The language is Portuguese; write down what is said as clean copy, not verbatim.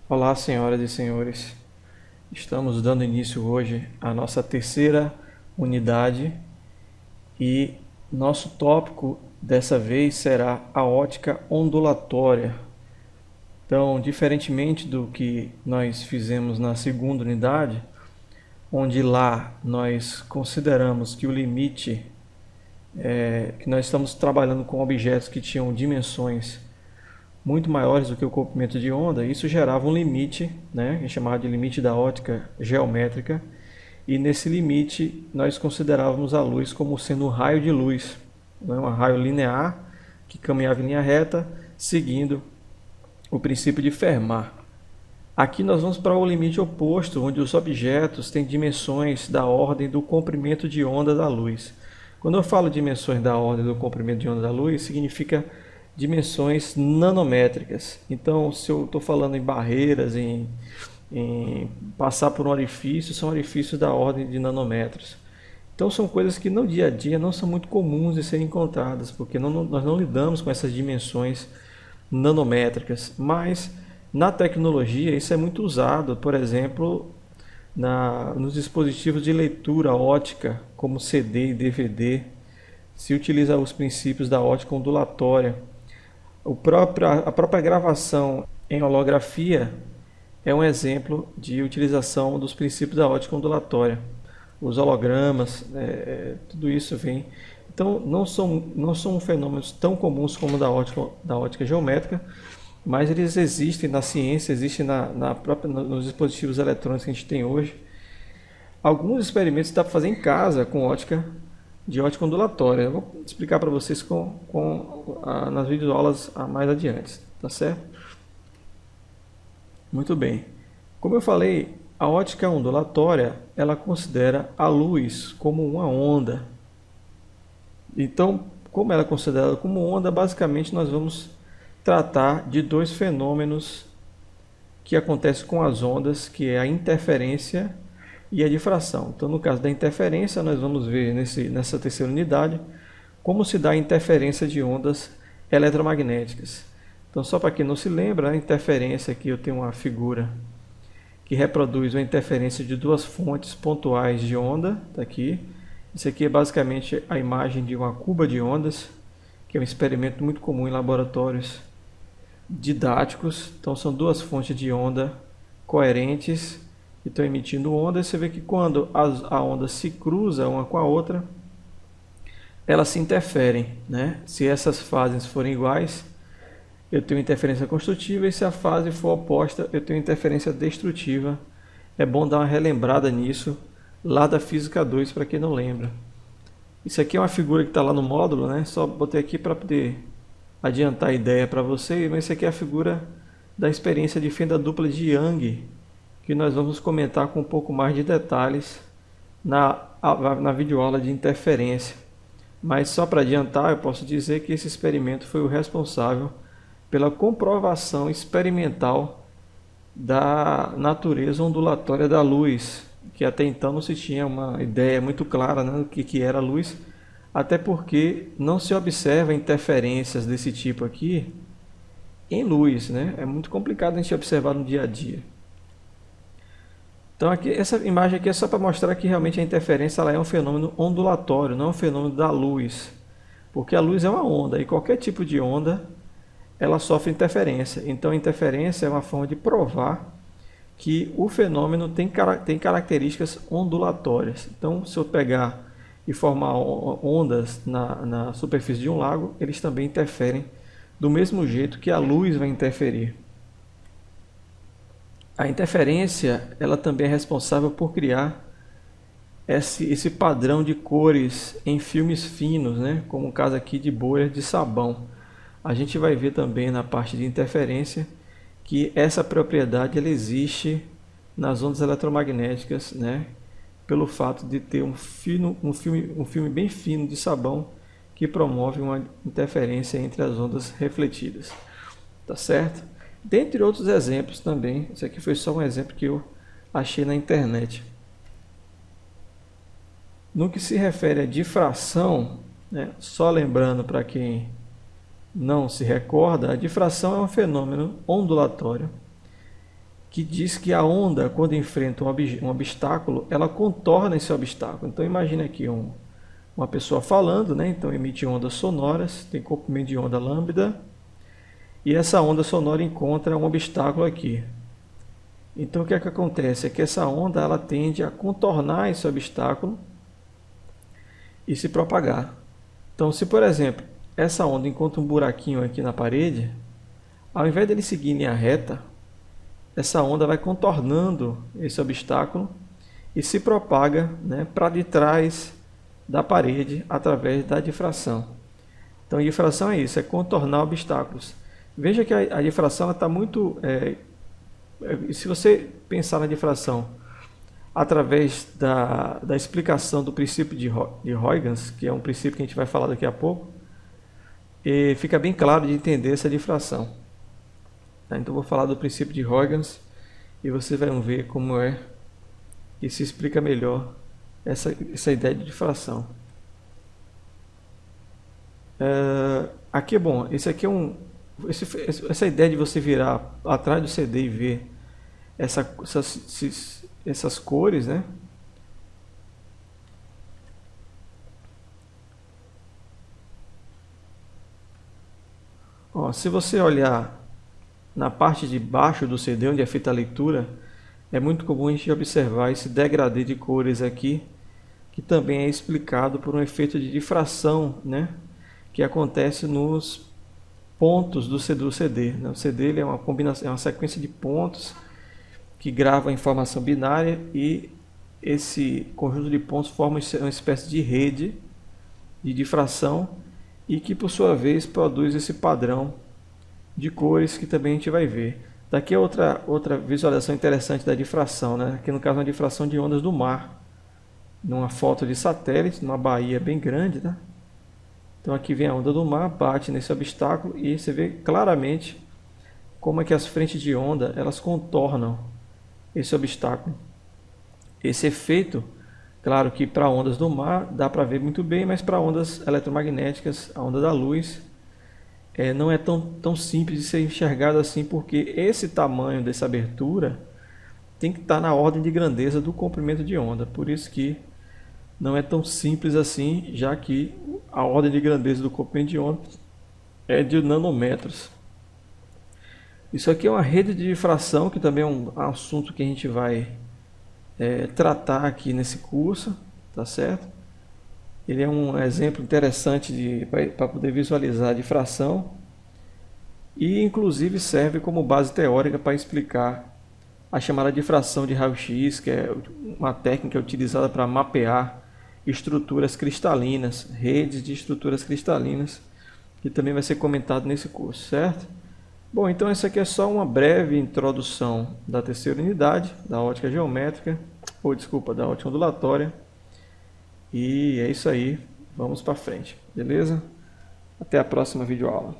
Olá, senhoras e senhores. Estamos dando início hoje à nossa terceira unidade e nosso tópico dessa vez será a ótica ondulatória. Então, diferentemente do que nós fizemos na segunda unidade, onde lá nós consideramos que o limite que nós estamos trabalhando com objetos que tinham dimensões muito maiores do que o comprimento de onda, isso gerava um limite, né, que é chamado de limite da ótica geométrica, e nesse limite nós considerávamos a luz como sendo um raio de luz, né, um raio linear que caminhava em linha reta, seguindo o princípio de Fermat. Aqui nós vamos para o limite oposto, onde os objetos têm dimensões da ordem do comprimento de onda da luz. Quando eu falo dimensões da ordem do comprimento de onda da luz, significa dimensões nanométricas. Então, se eu estou falando em barreiras, em passar por um orifício, são orifícios da ordem de nanômetros. Então, são coisas que no dia a dia não são muito comuns de serem encontradas, porque nós não lidamos com essas dimensões nanométricas. Mas, na tecnologia, isso é muito usado, por exemplo, nos dispositivos de leitura ótica, como CD e DVD, se utiliza os princípios da ótica ondulatória. A própria gravação em holografia é um exemplo de utilização dos princípios da ótica ondulatória. Os hologramas, tudo isso vem. Então, não são fenômenos tão comuns como da ótica geométrica, mas eles existem na ciência, existem nos dispositivos eletrônicos que a gente tem hoje. Alguns experimentos dá para fazer em casa com de ótica ondulatória. Eu vou explicar para vocês nas videoaulas mais adiante, tá certo? Muito bem. Como eu falei, a ótica ondulatória, ela considera a luz como uma onda. Então, como ela é considerada como onda, basicamente nós vamos tratar de dois fenômenos que acontecem com as ondas, que é a interferência e a difração. Então, no caso da interferência, nós vamos ver nessa terceira unidade como se dá a interferência de ondas eletromagnéticas. Então, só para quem não se lembra, a interferência aqui eu tenho uma figura que reproduz a interferência de duas fontes pontuais de onda, tá aqui. Isso aqui é basicamente a imagem de uma cuba de ondas, que é um experimento muito comum em laboratórios didáticos. Então, são duas fontes de onda coerentes que estão emitindo onda, e você vê que quando a onda se cruza uma com a outra, elas se interferem, né? Se essas fases forem iguais, eu tenho interferência construtiva, e se a fase for oposta, eu tenho interferência destrutiva. É bom dar uma relembrada nisso, lá da Física 2, para quem não lembra. Isso aqui é uma figura que está lá no módulo, né? Só botei aqui para poder adiantar a ideia para vocês, mas isso aqui é a figura da experiência de fenda dupla de Young, que nós vamos comentar com um pouco mais de detalhes na videoaula de interferência. Mas só para adiantar, eu posso dizer que esse experimento foi o responsável pela comprovação experimental da natureza ondulatória da luz, que até então não se tinha uma ideia muito clara, né, do que era a luz, até porque não se observa interferências desse tipo aqui em luz, né? É muito complicado a gente observar no dia a dia. Então aqui, essa imagem aqui é só para mostrar que realmente a interferência ela é um fenômeno ondulatório, não é um fenômeno da luz. Porque a luz é uma onda, e qualquer tipo de onda ela sofre interferência. Então a interferência é uma forma de provar que o fenômeno tem características ondulatórias. Então, se eu pegar e formar ondas na superfície de um lago, eles também interferem do mesmo jeito que a luz vai interferir. A interferência ela também é responsável por criar esse padrão de cores em filmes finos, né? Como o caso aqui de bolhas de sabão. A gente vai ver também na parte de interferência que essa propriedade ela existe nas ondas eletromagnéticas, né? Pelo fato de ter um filme bem fino de sabão que promove uma interferência entre as ondas refletidas. Tá certo? Dentre outros exemplos também, esse aqui foi só um exemplo que eu achei na internet. No que se refere à difração, né, só lembrando para quem não se recorda, a difração é um fenômeno ondulatório que diz que a onda, quando enfrenta um obstáculo, ela contorna esse obstáculo. Então imagine aqui uma pessoa falando, né? Então emite ondas sonoras, tem comprimento de onda lambda, e essa onda sonora encontra um obstáculo aqui. Então o que é que acontece? É que essa onda ela tende a contornar esse obstáculo e se propagar. Então se, por exemplo, essa onda encontra um buraquinho aqui na parede, ao invés dele seguir em linha reta, essa onda vai contornando esse obstáculo e se propaga, né, para de trás da parede através da difração. Então, a difração é isso, é contornar obstáculos. Veja que a difração está muito... se você pensar na difração através da explicação do princípio de Huygens, que é um princípio que a gente vai falar daqui a pouco, fica bem claro de entender essa difração. Então vou falar do princípio de Huygens e vocês vão ver como é que se explica melhor essa ideia de difração. Aqui é bom, essa ideia de você virar atrás do CD e ver essas cores, né? Ó, se você olhar na parte de baixo do CD, onde é feita a leitura, é muito comum a gente observar esse degradê de cores aqui, que também é explicado por um efeito de difração, né, que acontece nos pontos do CD. O CD ele é uma combinação, é uma sequência de pontos que grava a informação binária, e esse conjunto de pontos forma uma espécie de rede de difração e que, por sua vez, produz esse padrão de cores que também a gente vai ver. Daqui é outra visualização interessante da difração, né? Aqui no caso é uma difração de ondas do mar, numa foto de satélite, numa baía bem grande, né? Então aqui vem a onda do mar, bate nesse obstáculo e você vê claramente como é que as frentes de onda elas contornam esse obstáculo. Esse efeito, claro que para ondas do mar dá para ver muito bem, mas para ondas eletromagnéticas, a onda da luz, não é tão simples de ser enxergado assim, porque esse tamanho dessa abertura tem que estar na ordem de grandeza do comprimento de onda. Por isso que não é tão simples assim, já que a ordem de grandeza do comprimento de onda é de nanômetros. Isso aqui é uma rede de difração, que também é um assunto que a gente vai tratar aqui nesse curso, tá certo? Ele é um exemplo interessante para poder visualizar a difração e inclusive serve como base teórica para explicar a chamada difração de raio-x, que é uma técnica utilizada para mapear estruturas cristalinas, redes de estruturas cristalinas, que também vai ser comentado nesse curso, certo? Bom, então essa aqui é só uma breve introdução da terceira unidade, da ótica geométrica, da ótica ondulatória. E é isso aí, vamos para frente, beleza? Até a próxima videoaula.